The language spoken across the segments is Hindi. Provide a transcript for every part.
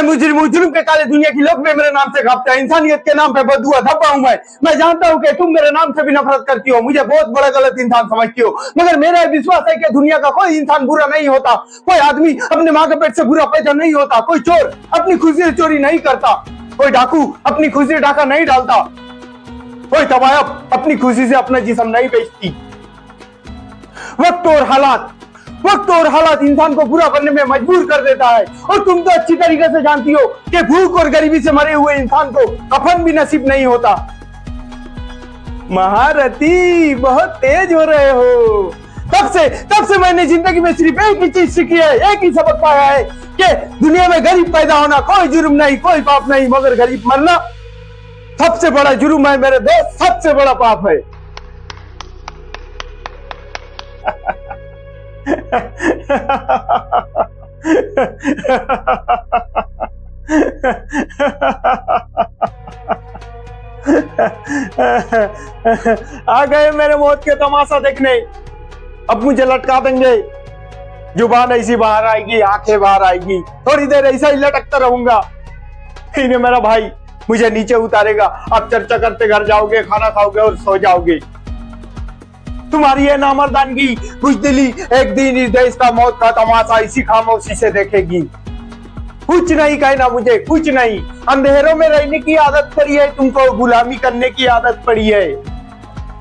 मुजरिम हूँ, जुल्म के काले दुनिया की लोग मेरे नाम से कांपते हैं, इंसानियत के नाम पे बददुआ धब्बा हूँ मैं जानता हूँ कि तुम मेरे नाम से भी नफरत करती हो, मुझे बहुत बड़ा गलत इंसान समझती हो, मगर मेरा विश्वास है कि दुनिया का कोई इंसान बुरा नहीं होता, कोई आदमी अपने माँ के पेट से बुरा पैदा नहीं होता, कोई चोर अपनी खुशी से चोरी नहीं करता, कोई डाकू अपनी खुशी से डाका नहीं डालता, कोई तवायफ अपनी खुशी से अपना जिस्म नहीं बेचती। वक्त और हालात इंसान को बुरा बनने में मजबूर कर देता है, और तुम तो अच्छी तरीके से जानती हो कि भूख और गरीबी से मरे हुए इंसान को कफन भी नसीब नहीं होता। महारथी बहुत तेज हो रहे हो। तब से मैंने जिंदगी में सिर्फ एक ही चीज सीखी है, एक ही सबक पाया है कि दुनिया में गरीब पैदा होना कोई जुर्म नहीं, कोई पाप नहीं, मगर गरीब मरना सबसे बड़ा जुर्म है मेरे दोस्त, सबसे बड़ा पाप है। आ गए मेरे मौत के तमाशा देखने, अब मुझे लटका देंगे, जुबान ऐसी बाहर आएगी, आंखें बाहर आएगी, थोड़ी देर ऐसा ही लटकता रहूंगा, फिर मेरा भाई मुझे नीचे उतारेगा, आप चर्चा करते घर जाओगे, खाना खाओगे और सो जाओगे। तुम्हारी ये नामर्दानगी बुज़दिली एक दिन इस देश का मौत का तमाशा इसी खामोशी से देखेगी। कुछ नहीं कहना मुझे, कुछ नहीं, अंधेरों में रहने की आदत पड़ी है तुमको, गुलामी करने की आदत पड़ी है,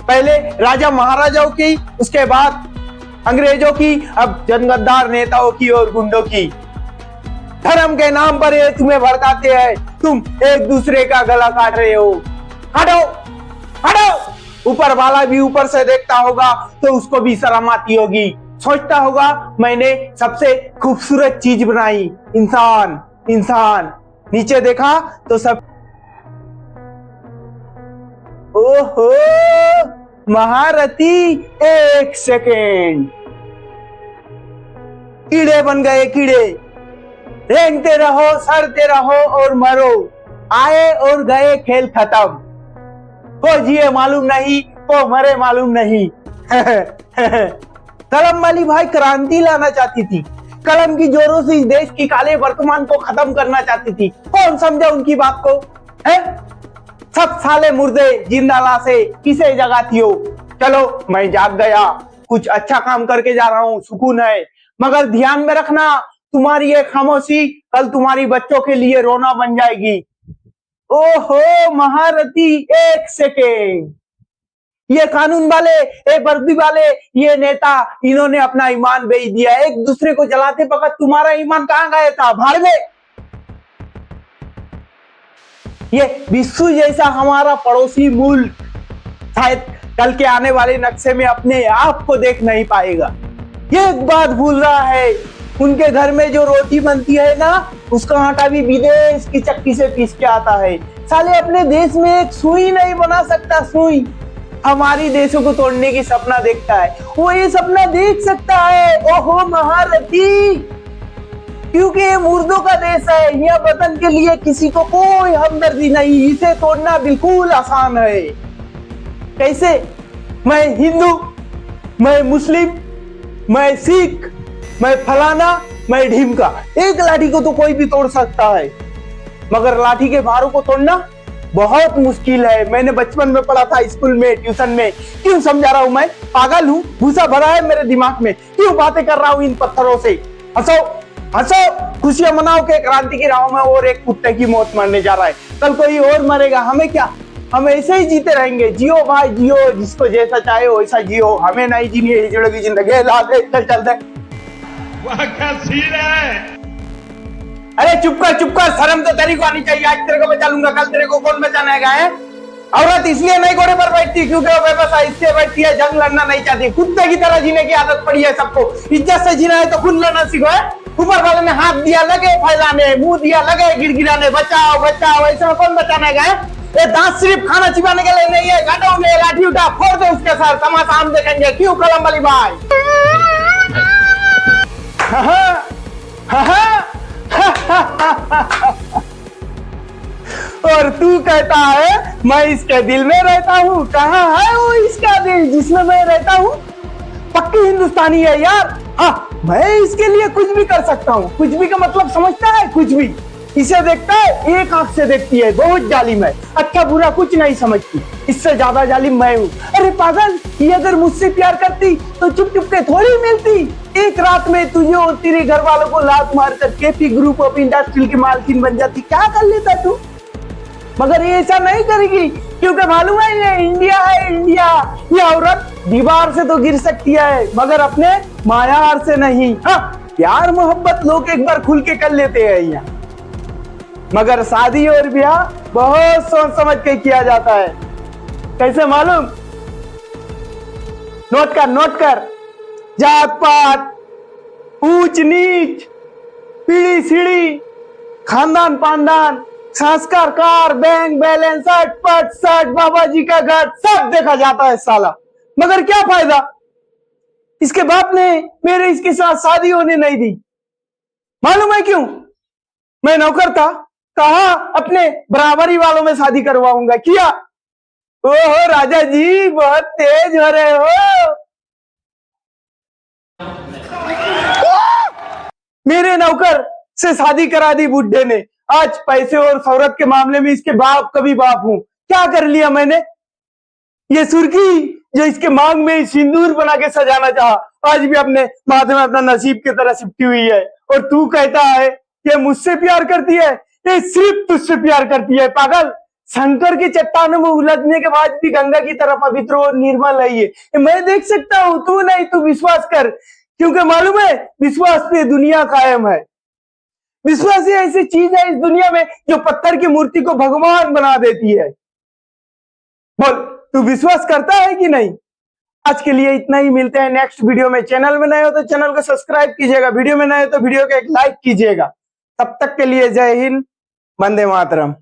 पहले राजा महाराजाओं की, उसके बाद अंग्रेजों की, अब जनगद्दार नेताओं की और गुंडों की। धर्म के नाम पर ये तुम्हें भड़काते हैं, तुम एक दूसरे का गला काट रहे हो। हटो हटो, ऊपर वाला भी ऊपर से देखता होगा तो उसको भी शर्म आती होगी, सोचता होगा मैंने सबसे खूबसूरत चीज बनाई, इंसान इंसान, नीचे देखा तो सब, ओहो महारथी, एक सेकेंड, कीड़े बन गए कीड़े, रेंगते रहो, सड़ते रहो और मरो, आए और गए, खेल खत्म, को जिए मालूम नहीं, को मरे मालूम नहीं। कलम वाली भाई क्रांति लाना चाहती थी, कलम की जोरों से इस देश की काले वर्तमान को खत्म करना चाहती थी, कौन समझा उनकी बात को, है? सब साले मुर्दे, जिंदा लाशे, किसे जगाती हो? चलो मैं जाग गया, कुछ अच्छा काम करके जा रहा हूँ, सुकून है, मगर ध्यान में रखना तुम्हारी ये खामोशी कल तुम्हारी बच्चों के लिए रोना बन जाएगी। ओहो महारथी, एक सेकेंड, ये कानून वाले, ये वर्दी वाले, ये नेता, इन्होंने अपना ईमान बेच दिया, एक दूसरे को जलाते वक्त तुम्हारा ईमान कहां गया था, भाड़ में। ये विश्व जैसा हमारा पड़ोसी मुल्क शायद कल के आने वाले नक्शे में अपने आप को देख नहीं पाएगा। ये एक बात भूल रहा है, उनके घर में जो रोटी बनती है ना, उसका आटा भी विदेश की चक्की से पीस के आता है। साले अपने देश में एक सुई नहीं बना सकता, सुई। हमारी देशों को तोड़ने की सपना देखता है, वो ये सपना देख सकता है। ओहो महारथी, क्योंकि ये मुर्दों का देश है, यह वतन के लिए किसी को कोई हमदर्दी नहीं, इसे तोड़ना बिल्कुल आसान है। कैसे? मैं हिंदू, मैं मुस्लिम, मैं सिख, मैं फलाना, मैं ढीमका, एक लाठी को तो कोई भी तोड़ सकता है, मगर लाठी के भारों को तोड़ना बहुत मुश्किल है। मैंने बचपन में पढ़ा था, स्कूल में, ट्यूशन में। क्यों समझा रहा हूं मैं? पागल हूं? भूसा भरा है मेरे दिमाग में, क्यों बातें कर रहा हूं इन पत्थरों से? हंसो हंसो, खुशियां मनाओ के क्रांति की राहों में और एक कुत्ते की मौत मरने जा रहा है, कल कोई और मरेगा, हमें क्या, हम ऐसे ही जीते रहेंगे। जियो भाई जियो, जिसको जैसा चाहे वैसा जियो, हमें नहीं जीनी है हिजड़े की जिंदगी। चल चलते, वह क्या सीन है? अरे चुप कर, शर्म तो तेरी को आनी चाहिए। आज तेरे को बचा लूंगा, कल तेरे को कौन बचाने है? औरत इसलिए नहीं घोड़े पर बैठती क्योंकि वो बेबस इसलिए बैठती है, जंग लड़ना नहीं चाहती, कुत्ते की तरह जीने की आदत पड़ी है सबको। इज्जत से जीना है तो खुद लड़ना सीखो। है ऊपर वाले ने हाथ दिया लगे फैलाने, मुंह दिया लगे गिड़गिड़ाने, बचाओ बचाओ, ऐसे में कौन बचाने गए? ये दांत सिर्फ खाना चिबाने के लिए नहीं है, गाड़ों में लाठी उठा फोड़ दे उसके साथ, तमाशा हम देखेंगे। क्यों कलम वाली भाई? और तू कहता है मैं इसके दिल में रहता हूँ। कहाँ है वो इसका दिल जिसमें मैं रहता हूँ? पक्की हिंदुस्तानी है यार। हाँ, मैं इसके लिए कुछ भी कर सकता हूँ। कुछ भी का मतलब समझता है? कुछ भी। इसे देखता है, एक आंख से देखती है, बहुत जालिम है, अच्छा बुरा कुछ नहीं समझती, इससे ज्यादा जालिम मैं हूँ। अरे पागल, ये अगर मुझसे प्यार करती तो चुप चुप के थोड़ी मिलती, एक रात में तुझे और तेरे घर वालों को लात मार कर केपी ग्रुप ऑफ इंडस्ट्री की मालकिन बन जाती, क्या कर लेता तू? मगर ये ऐसा नहीं करेगी, क्योंकि मालूम है ये इंडिया है, इंडिया। ये औरत दीवार से तो गिर सकती है मगर अपने मायार से नहीं। हाँ, प्यार मोहब्बत लोग एक बार खुल के कर लेते हैं यहाँ, मगर शादी और ब्याह बहुत सोच समझ के किया जाता है। कैसे मालूम? नोट कर, जात पात, ऊंच नीच, पीढ़ी सीढ़ी, खानदान पानदान, संस्कार कार, बैंक बैलेंस, सट बाबा जी का घर, सब देखा जाता है साला। मगर क्या फायदा, इसके बाप ने मेरे इसके साथ शादी होने नहीं दी। मालूम है क्यों? मैं नौकर था, कहा अपने बराबरी वालों में शादी करवाऊंगा, किया। ओहो राजा जी, बहुत तेज हो रहे हो। मेरे नौकर से शादी करा दी बुड्ढे ने। आज पैसे और शौहरत के मामले में इसके बाप कभी बाप हूं। क्या कर लिया मैंने? ये सुर्खी जो इसके मांग में सिंदूर बना के सजाना चाहा, आज भी अपने माथे में अपना नसीब की तरह सिपटी हुई है। और तू कहता है कि मुझसे प्यार करती है, ये सिर्फ तुझसे प्यार करती है पागल। शंकर की चट्टानों में उलझने के बाद भी गंगा की तरह पवित्र और निर्मल है ये मैं देख सकता हूं, तू नहीं, तू विश्वास कर, क्योंकि मालूम है विश्वास पे दुनिया कायम है। विश्वास ही ऐसी चीज है इस दुनिया में जो पत्थर की मूर्ति को भगवान बना देती है। बोल, तू विश्वास करता है कि नहीं? आज के लिए इतना ही, मिलते हैं नेक्स्ट वीडियो में। चैनल में नए हो तो चैनल को सब्सक्राइब कीजिएगा, वीडियो में नए हो तो वीडियो को एक लाइक कीजिएगा। तब तक के लिए जय हिंद, वंदे मातरम।